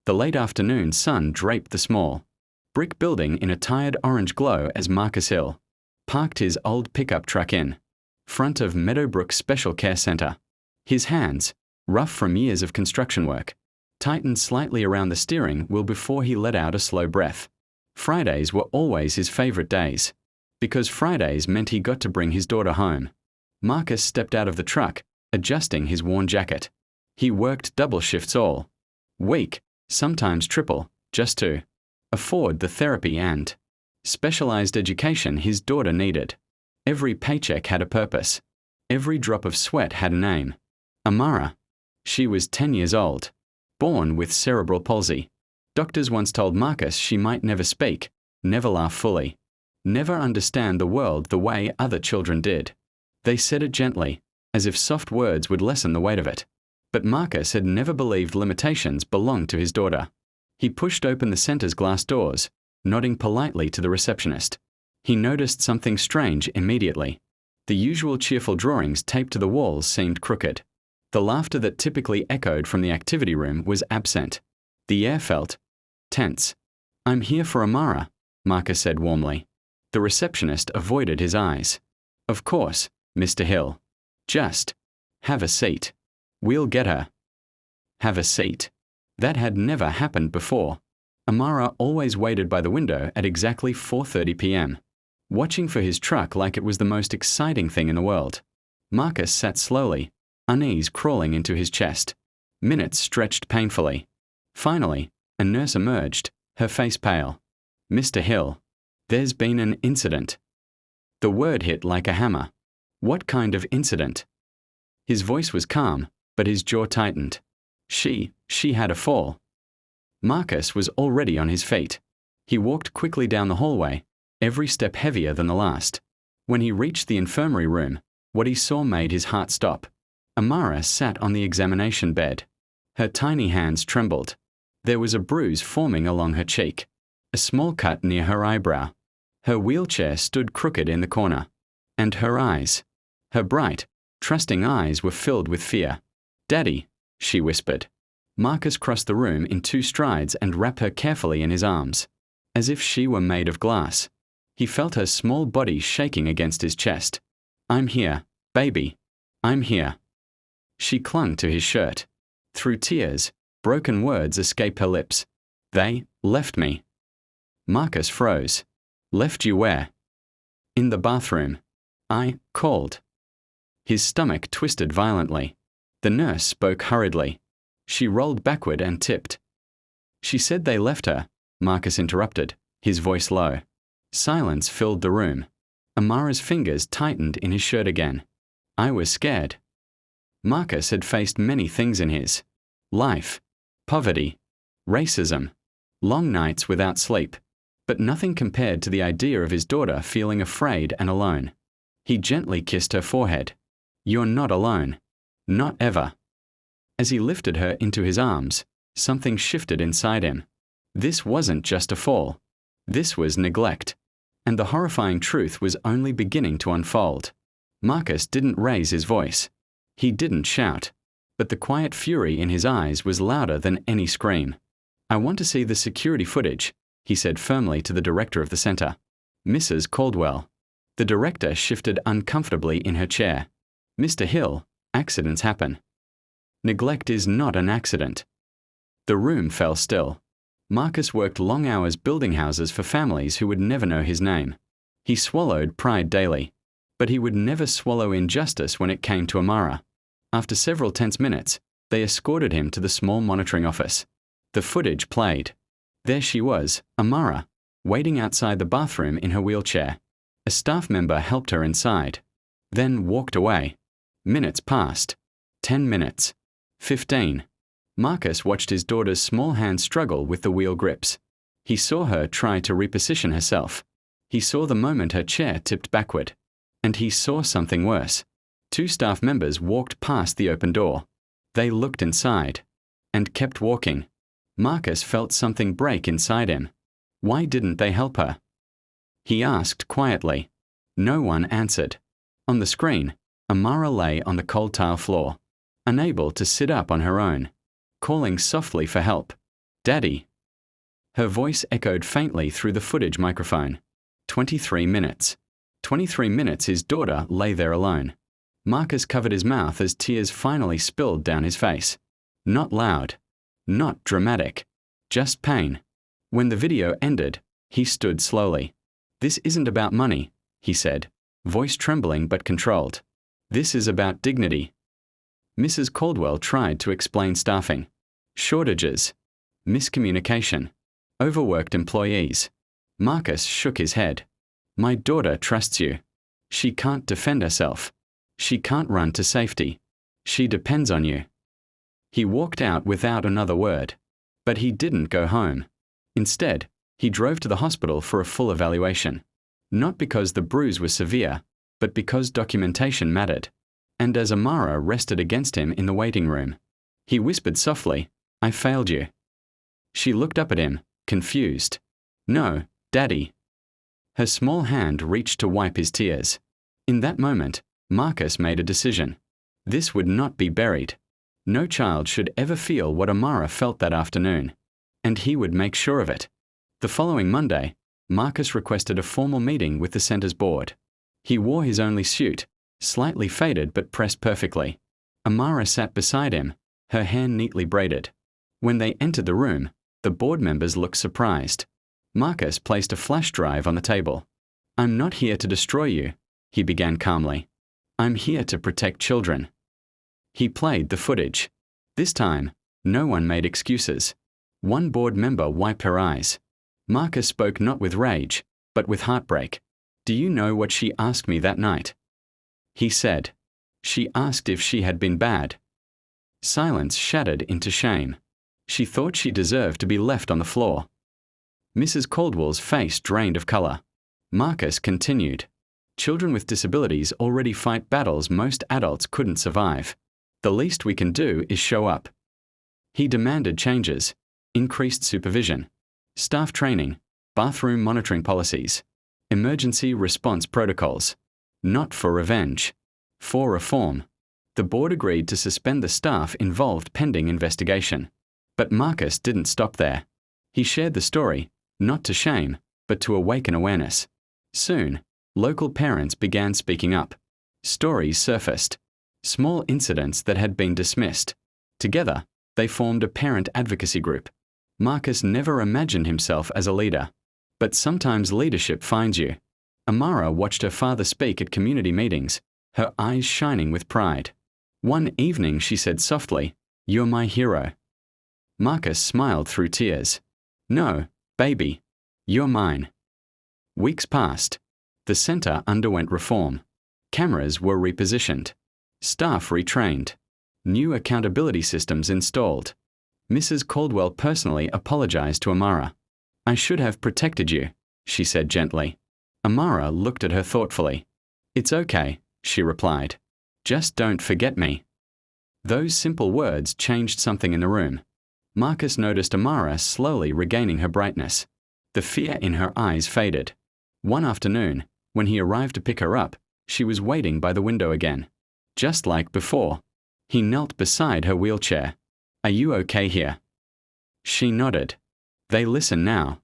The late afternoon sun draped the small brick building in a tired orange glow as Marcus Hill parked his old pickup truck in front of Meadowbrook Special Care Center. His hands, rough from years of construction work, tightened slightly around the steering wheel before he let out a slow breath. Fridays were always his favorite days, because Fridays meant he got to bring his daughter home. Marcus stepped out of the truck, adjusting his worn jacket. He worked double shifts all week, sometimes triple, just to afford the therapy and specialized education his daughter needed. Every paycheck had a purpose. Every drop of sweat had a name. Amara. She was 10 years old, born with cerebral palsy. Doctors once told Marcus she might never speak, never laugh fully, never understand the world the way other children did. They said it gently, as if soft words would lessen the weight of it. But Marcus had never believed limitations belonged to his daughter. He pushed open the center's glass doors, nodding politely to the receptionist. He noticed something strange immediately. The usual cheerful drawings taped to the walls seemed crooked. The laughter that typically echoed from the activity room was absent. The air felt tense. "I'm here for Amara," Marcus said warmly. The receptionist avoided his eyes. "Of course, Mr. Hill. Just have a seat. We'll get her." Have a seat. That had never happened before. Amara always waited by the window at exactly 4:30 p.m., watching for his truck like it was the most exciting thing in the world. Marcus sat slowly, unease crawling into his chest. Minutes stretched painfully. Finally, a nurse emerged, her face pale. "Mr. Hill, there's been an incident." The word hit like a hammer. What kind of incident? His voice was calm, but his jaw tightened. She had a fall. Marcus was already on his feet. He walked quickly down the hallway, every step heavier than the last. When he reached the infirmary room, what he saw made his heart stop. Amara sat on the examination bed. Her tiny hands trembled. There was a bruise forming along her cheek, a small cut near her eyebrow. Her wheelchair stood crooked in the corner. And her eyes, her bright, trusting eyes were filled with fear. "Daddy," she whispered. Marcus crossed the room in 2 strides and wrapped her carefully in his arms, as if she were made of glass. He felt her small body shaking against his chest. "I'm here, baby. I'm here." She clung to his shirt. Through tears, broken words escaped her lips. "They left me." Marcus froze. "Left you where?" "In the bathroom. I called." His stomach twisted violently. The nurse spoke hurriedly. She rolled backward and tipped. "She said they left her," Marcus interrupted, his voice low. Silence filled the room. Amara's fingers tightened in his shirt again. "I was scared." Marcus had faced many things in his life: poverty, racism, long nights without sleep, but nothing compared to the idea of his daughter feeling afraid and alone. He gently kissed her forehead. "You're not alone. Not ever." As he lifted her into his arms, something shifted inside him. This wasn't just a fall. This was neglect. And the horrifying truth was only beginning to unfold. Marcus didn't raise his voice. He didn't shout. But the quiet fury in his eyes was louder than any scream. "I want to see the security footage," he said firmly to the director of the center, Mrs. Caldwell. The director shifted uncomfortably in her chair. "Mr. Hill, accidents happen. Neglect is not an accident." The room fell still. Marcus worked long hours building houses for families who would never know his name. He swallowed pride daily, but he would never swallow injustice when it came to Amara. After several tense minutes, they escorted him to the small monitoring office. The footage played. There she was, Amara, waiting outside the bathroom in her wheelchair. A staff member helped her inside, then walked away. Minutes passed. 10 minutes. 15. Marcus watched his daughter's small hands struggle with the wheel grips. He saw her try to reposition herself. He saw the moment her chair tipped backward. And he saw something worse. 2 staff members walked past the open door. They looked inside and kept walking. Marcus felt something break inside him. Why didn't they help her? He asked quietly. No one answered. On the screen, Amara lay on the cold tile floor, unable to sit up on her own, calling softly for help. Daddy. Her voice echoed faintly through the footage microphone. 23 minutes. 23 minutes his daughter lay there alone. Marcus covered his mouth as tears finally spilled down his face. Not loud. Not dramatic. Just pain. When the video ended, he stood slowly. This isn't about money, he said, voice trembling but controlled. This is about dignity. Mrs. Caldwell tried to explain staffing. Shortages. Miscommunication. Overworked employees. Marcus shook his head. My daughter trusts you. She can't defend herself. She can't run to safety. She depends on you. He walked out without another word. But he didn't go home. Instead, he drove to the hospital for a full evaluation. Not because the bruise was severe, but because documentation mattered. And as Amara rested against him in the waiting room, he whispered softly, I failed you. She looked up at him, confused. No, Daddy. Her small hand reached to wipe his tears. In that moment, Marcus made a decision. This would not be buried. No child should ever feel what Amara felt that afternoon. And he would make sure of it. The following Monday, Marcus requested a formal meeting with the center's board. He wore his only suit, slightly faded but pressed perfectly. Amara sat beside him, her hair neatly braided. When they entered the room, the board members looked surprised. Marcus placed a flash drive on the table. I'm not here to destroy you, he began calmly. I'm here to protect children. He played the footage. This time, no one made excuses. One board member wiped her eyes. Marcus spoke not with rage, but with heartbreak. Do you know what she asked me that night? He said. She asked if she had been bad. Silence shattered into shame. She thought she deserved to be left on the floor. Mrs. Caldwell's face drained of color. Marcus continued. Children with disabilities already fight battles most adults couldn't survive. The least we can do is show up. He demanded changes, increased supervision, staff training, bathroom monitoring policies, emergency response protocols. Not for revenge. For reform. The board agreed to suspend the staff involved pending investigation. But Marcus didn't stop there. He shared the story, not to shame, but to awaken awareness. Soon, local parents began speaking up. Stories surfaced. Small incidents that had been dismissed. Together, they formed a parent advocacy group. Marcus never imagined himself as a leader. But sometimes leadership finds you. Amara watched her father speak at community meetings, her eyes shining with pride. One evening she said softly, You're my hero. Marcus smiled through tears. No, baby. You're mine. Weeks passed. The center underwent reform. Cameras were repositioned. Staff retrained. New accountability systems installed. Mrs. Caldwell personally apologized to Amara. I should have protected you, she said gently. Amara looked at her thoughtfully. It's okay, she replied. Just don't forget me. Those simple words changed something in the room. Marcus noticed Amara slowly regaining her brightness. The fear in her eyes faded. One afternoon, when he arrived to pick her up, she was waiting by the window again. Just like before. He knelt beside her wheelchair. Are you okay here? She nodded. They listen now.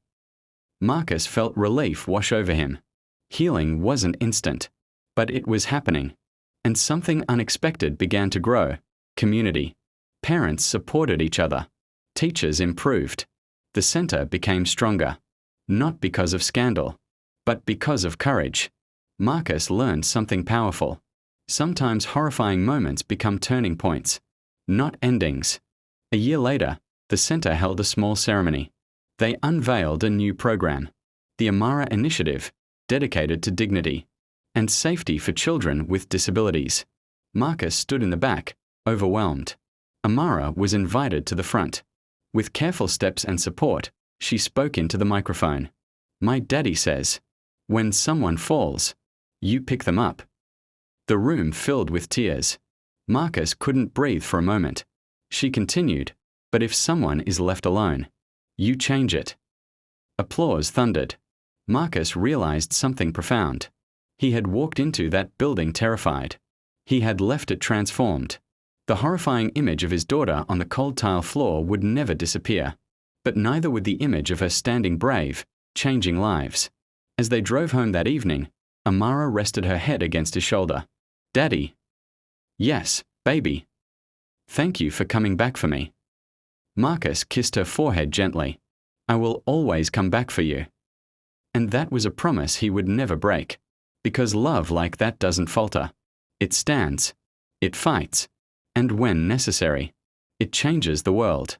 Marcus felt relief wash over him. Healing wasn't instant, but it was happening. And something unexpected began to grow. Community. Parents supported each other. Teachers improved. The center became stronger. Not because of scandal, but because of courage. Marcus learned something powerful. Sometimes horrifying moments become turning points, not endings. A year later, the center held a small ceremony. They unveiled a new program, the Amara Initiative, dedicated to dignity and safety for children with disabilities. Marcus stood in the back, overwhelmed. Amara was invited to the front. With careful steps and support, she spoke into the microphone. My daddy says, when someone falls, you pick them up. The room filled with tears. Marcus couldn't breathe for a moment. She continued, but if someone is left alone, you change it. Applause thundered. Marcus realized something profound. He had walked into that building terrified. He had left it transformed. The horrifying image of his daughter on the cold tile floor would never disappear. but neither would the image of her standing brave, changing lives. As they drove home that evening, Amara rested her head against his shoulder. "Daddy." "Yes, baby." "Thank you for coming back for me." Marcus kissed her forehead gently. "I will always come back for you." And that was a promise he would never break, because love like that doesn't falter. It stands, it fights, and when necessary, it changes the world.